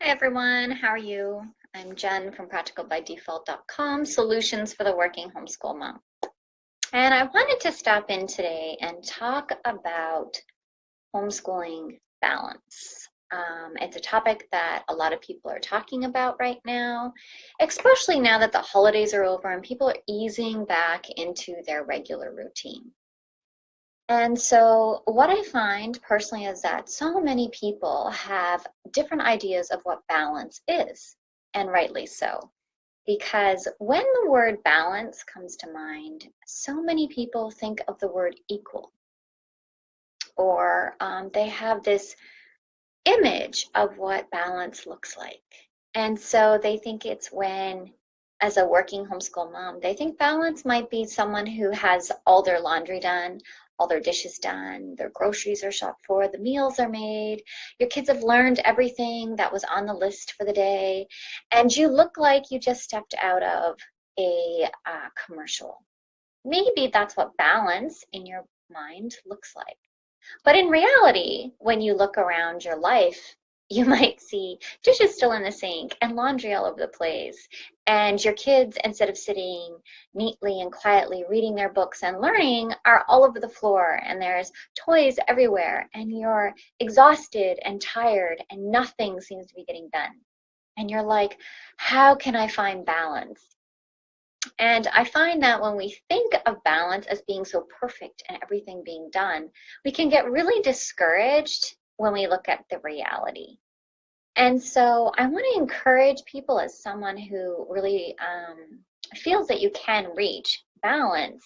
Hi everyone, how are you? I'm Jen from practicalbydefault.com, solutions for the working homeschool mom. And I wanted to stop in today and talk about homeschooling balance. It's a topic that a lot of people are talking about right now, especially now that the holidays are over and people are easing back into their regular routine. And so, what I find personally is that so many people have different ideas of what balance is, and rightly so. Because when the word balance comes to mind, so many people think of the word equal, or they have this image of what balance looks like. And so they think it's when, as a working homeschool mom, they think balance might be someone who has all their laundry done, all their dishes done, their groceries are shopped for, the meals are made, your kids have learned everything that was on the list for the day, and you look like you just stepped out of a commercial. Maybe that's what balance in your mind looks like. But in reality, when you look around your life, you might see dishes still in the sink and laundry all over the place. And your kids, instead of sitting neatly and quietly reading their books and learning, are all over the floor. And there's toys everywhere. And you're exhausted and tired, and nothing seems to be getting done. And you're like, how can I find balance? And I find that when we think of balance as being so perfect and everything being done, we can get really discouraged when we look at the reality. And so I want to encourage people, as someone who really feels that you can reach balance,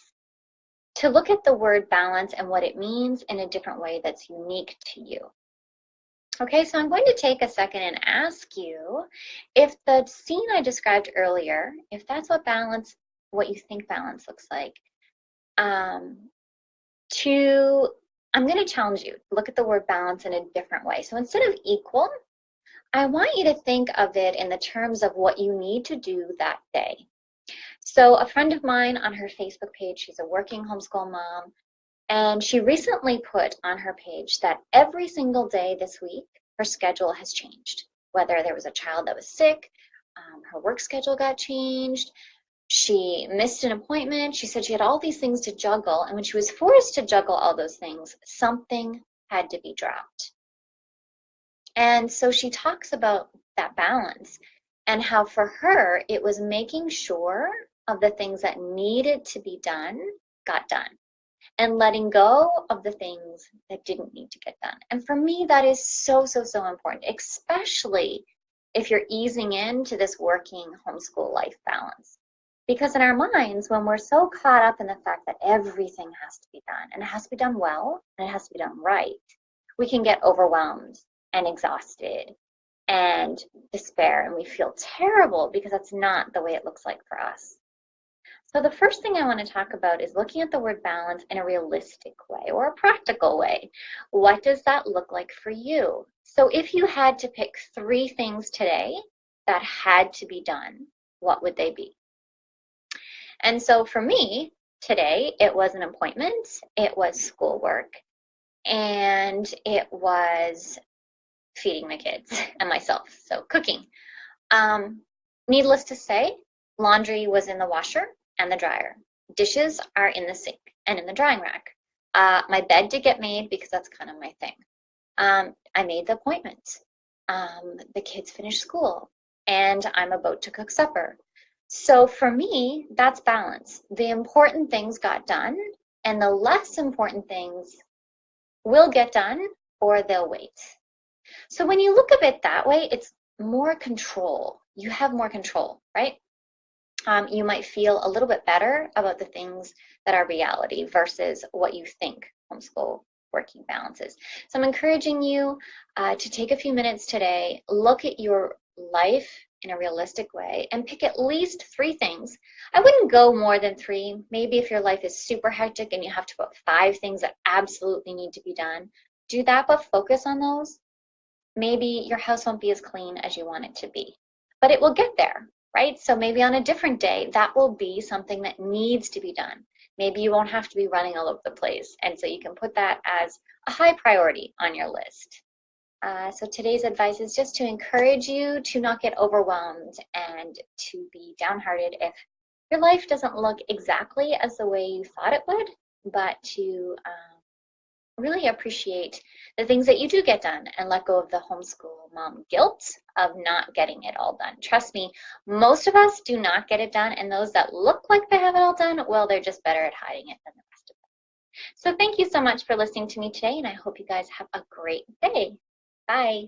to look at the word balance and what it means in a different way that's unique to you. Okay, so I'm going to take a second and ask you if the scene I described earlier, if that's what you think balance looks like, um, to, I'm going to challenge you, look at the word balance in a different way. So instead of equal, I want you to think of it in the terms of what you need to do that day. So a friend of mine on her Facebook page, she's a working homeschool mom, and she recently put on her page that every single day this week, her schedule has changed. Whether there was a child that was sick, her work schedule got changed, she missed an appointment, she said she had all these things to juggle, and when she was forced to juggle all those things, something had to be dropped. And so she talks about that balance and how for her, it was making sure of the things that needed to be done got done, and letting go of the things that didn't need to get done. And for me, that is so, so, so important, especially if you're easing into this working homeschool life balance. Because in our minds, when we're so caught up in the fact that everything has to be done, and it has to be done well, and it has to be done right, we can get overwhelmed and exhausted and despair, and we feel terrible because that's not the way it looks like for us. So the first thing I want to talk about is looking at the word balance in a realistic way or a practical way. What does that look like for you? So if you had to pick 3 things today that had to be done, what would they be? And so for me, today, it was an appointment, it was schoolwork, and it was feeding my kids and myself, so cooking. Needless to say, laundry was in the washer and the dryer. Dishes are in the sink and in the drying rack. My bed did get made because that's kind of my thing. I made the appointment. The kids finished school, and I'm about to cook supper. So for me, that's balance. The important things got done, and the less important things will get done or they'll wait. So when you look at it that way, it's more control. You have more control, right? You might feel a little bit better about the things that are reality versus what you think homeschool working balance is. So I'm encouraging you to take a few minutes today, look at your life in a realistic way, and pick at least 3 things. I wouldn't go more than 3. Maybe if your life is super hectic and you have to put 5 things that absolutely need to be done, do that, but focus on those. Maybe your house won't be as clean as you want it to be, but it will get there, right? So maybe on a different day, that will be something that needs to be done. Maybe you won't have to be running all over the place. And so you can put that as a high priority on your list. So today's advice is just to encourage you to not get overwhelmed and to be downhearted if your life doesn't look exactly as the way you thought it would, but to really appreciate the things that you do get done and let go of the homeschool mom guilt of not getting it all done. Trust me, most of us do not get it done, and those that look like they have it all done, well, they're just better at hiding it than the rest of us. So thank you so much for listening to me today, and I hope you guys have a great day. Bye.